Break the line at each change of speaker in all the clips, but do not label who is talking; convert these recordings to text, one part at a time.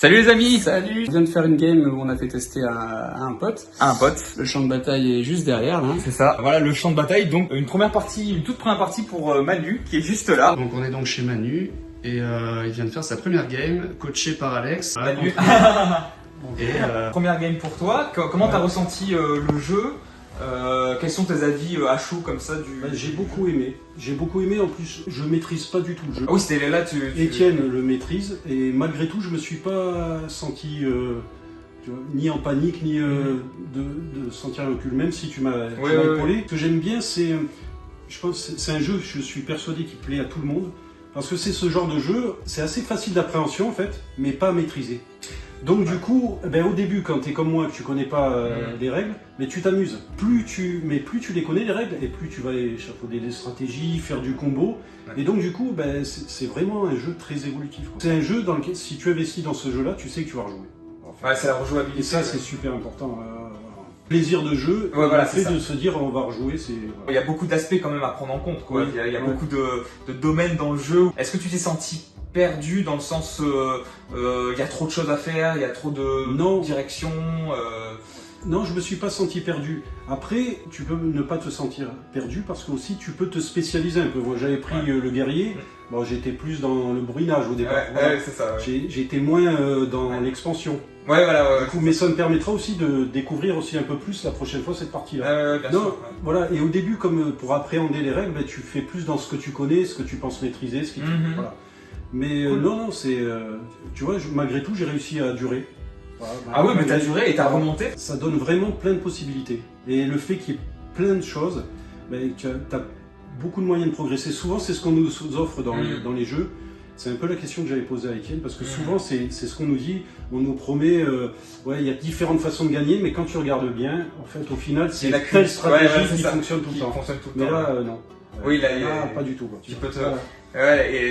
Salut les amis.
Salut. On vient de faire une game où on a fait tester à un pote.
Un pote.
Le champ de bataille est juste derrière là.
C'est ça. Voilà le champ de bataille. Donc une toute première partie pour Manu qui est juste là.
Donc on est donc chez Manu et il vient de faire sa première game, coaché par Alex.
Manu. Première game pour toi. Comment t'as ressenti le jeu? Quels sont tes avis à chaud comme ça du...
J'ai beaucoup aimé. En plus je maîtrise pas du tout le jeu.
Ah oui, c'était là
Étienne le maîtrise et malgré tout je me suis pas senti tu vois, ni en panique ni de sentir un recul, même si tu m'as épaulé. Ce que j'aime bien c'est, je pense c'est un jeu, je suis persuadé qu'il plaît à tout le monde parce que c'est ce genre de jeu, c'est assez facile d'appréhension en fait, mais pas à maîtriser. Donc du coup, au début, quand tu es comme moi, que tu connais pas les règles, mais tu t'amuses. Plus tu les connais les règles, et plus tu vas échafauder des stratégies, faire du combo. Ouais. Et donc du coup, c'est vraiment un jeu très évolutif. C'est un jeu dans lequel, si tu investis dans ce jeu-là, tu sais que tu vas rejouer.
Ouais, c'est la rejouabilité.
Et ça, c'est super important. Plaisir de jeu,
voilà,
le fait de se dire on va rejouer, c'est... Voilà.
Il y a beaucoup d'aspects quand même à prendre en compte, quoi.
Oui.
Il y a beaucoup de domaines dans le jeu. Est-ce que tu t'es senti perdu dans le sens il y a trop de choses à faire, il y a trop de direction
Non, je me suis pas senti perdu. Après, tu peux ne pas te sentir perdu parce que aussi tu peux te spécialiser un peu. Moi, j'avais pris le guerrier. Bon, j'étais plus dans le bruinage au départ.
Ouais, c'est ça. Ouais.
J'étais moins dans l'expansion.
Ouais, voilà. Ouais,
du coup, mais ça me permettra aussi de découvrir aussi un peu plus la prochaine fois cette partie-là.
Bien sûr.
Voilà. Et au début, comme pour appréhender les règles, tu fais plus dans ce que tu connais, ce que tu penses maîtriser, ce qui voilà. Mais cool. Non, c'est... tu vois, malgré tout, j'ai réussi à durer. Voilà,
ah ouais, mais t'as duré et t'as remonté.
Ça donne vraiment plein de possibilités. Et le fait qu'il y ait plein de choses, tu as beaucoup de moyens de progresser. Souvent, c'est ce qu'on nous offre dans les jeux. C'est un peu la question que j'avais posée à Étienne, parce que souvent, c'est ce qu'on nous dit. On nous promet, il y a différentes façons de gagner, mais quand tu regardes bien, en fait, au final, c'est telle stratégie qui fonctionne tout le temps. Mais là, non.
Oui, là,
pas du tout. Quoi.
Tu peux te...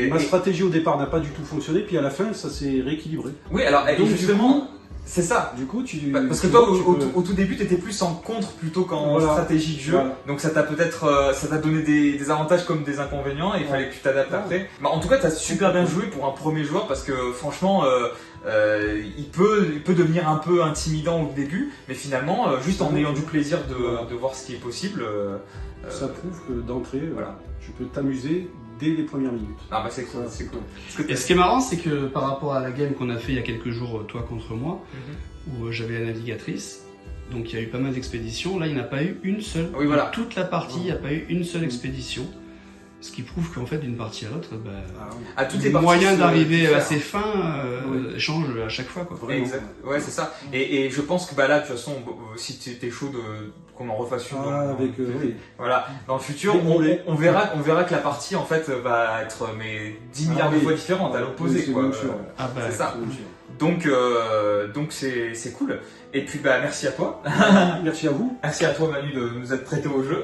Ma stratégie au départ n'a pas du tout fonctionné, puis à la fin, ça s'est rééquilibré.
Oui, alors donc, justement, c'est ça.
Du coup,
parce que toi, au tout début, tu étais plus en contre plutôt qu'en stratégie de jeu. Voilà. Donc ça t'a peut-être donné des avantages comme des inconvénients et il fallait que tu t'adaptes après. Bah, en tout cas, tu as super bien joué pour un premier joueur parce que franchement, il peut devenir un peu intimidant au début, mais finalement, juste en ayant du plaisir de voir ce qui est possible.
Ça prouve que d'entrée, tu peux t'amuser dès les premières minutes.
Ah bah c'est cool, c'est cool.
Et ce qui est marrant, c'est que par rapport à la game qu'on a fait il y a quelques jours, toi contre moi, où j'avais la navigatrice, donc il y a eu pas mal d'expéditions, là il n'y en a pas eu une seule.
Oui, voilà.
Toute la partie, il n'y a pas eu une seule expédition. Ce qui prouve qu'en fait, d'une partie à l'autre,
toutes les
le moyen d'arriver à ses fins change à chaque fois. Quoi,
exact. Ouais, c'est ça. Et je pense que là, de toute façon, si tu étais chaud qu'on en refasse une voilà, dans le futur, on verra que la partie en fait va être 10 milliards de fois différente à l'opposé. C'est ça. Donc c'est cool. Et puis merci à toi.
Merci à vous.
Merci à toi Manu de nous être prêté au jeu.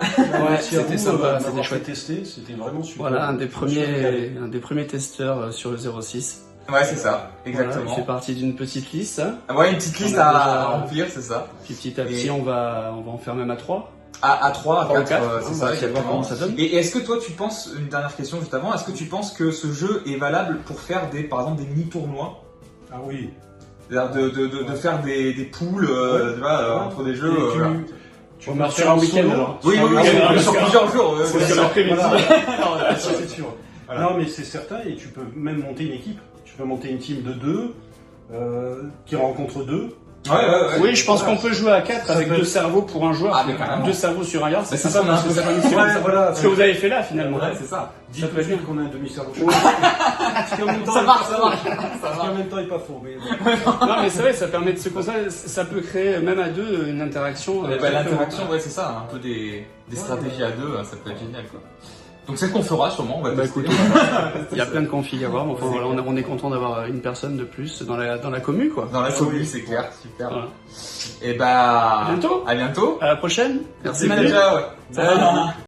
Merci à vous sympa, c'était chouette testé, c'était vraiment super.
Voilà, un des premiers testeurs sur le 06.
Ouais, c'est ça, exactement.
Voilà, il fait partie d'une petite liste.
Ouais, une petite liste à remplir, c'est ça.
Puis petit à petit, on va en faire même à 3.
À 3, à 4, c'est ça,
exactement. Ça donne.
Et est-ce que toi tu penses, une dernière question juste avant, est-ce que tu penses que ce jeu est valable pour faire par exemple des mini-tournois?
Ah oui.
De faire des poules entre des jeux.
Tu vas faire un week-end alors.
Oui, sur plusieurs jours.
C'est sûr. Non, mais c'est certain, et tu peux même monter une équipe. Tu peux monter une team de 2 qui rencontre 2.
Oui, je pense qu'on peut jouer à 4 avec 2 cerveaux pour un joueur. 2 cerveaux sur un yard, c'est ça. Ce que vous avez fait là finalement.
C'est ça.
Dis tout de suite qu'on a un demi-cerveau.
Ça marche.
En même temps, il n'est pas faux.
Non, mais c'est vrai, ça permet de se concentrer. Ça peut créer, même à 2, une interaction.
L'interaction, c'est ça. Un peu des stratégies à 2, ça peut être génial, quoi. Donc c'est ce qu'on fera sûrement, on va tester.
Il y a plein de configs à voir, mais enfin voilà, on est content d'avoir une personne de plus dans la commu quoi.
Dans la commu, c'est clair, super.
Voilà.
Et à bientôt.
À la prochaine.
Merci manager.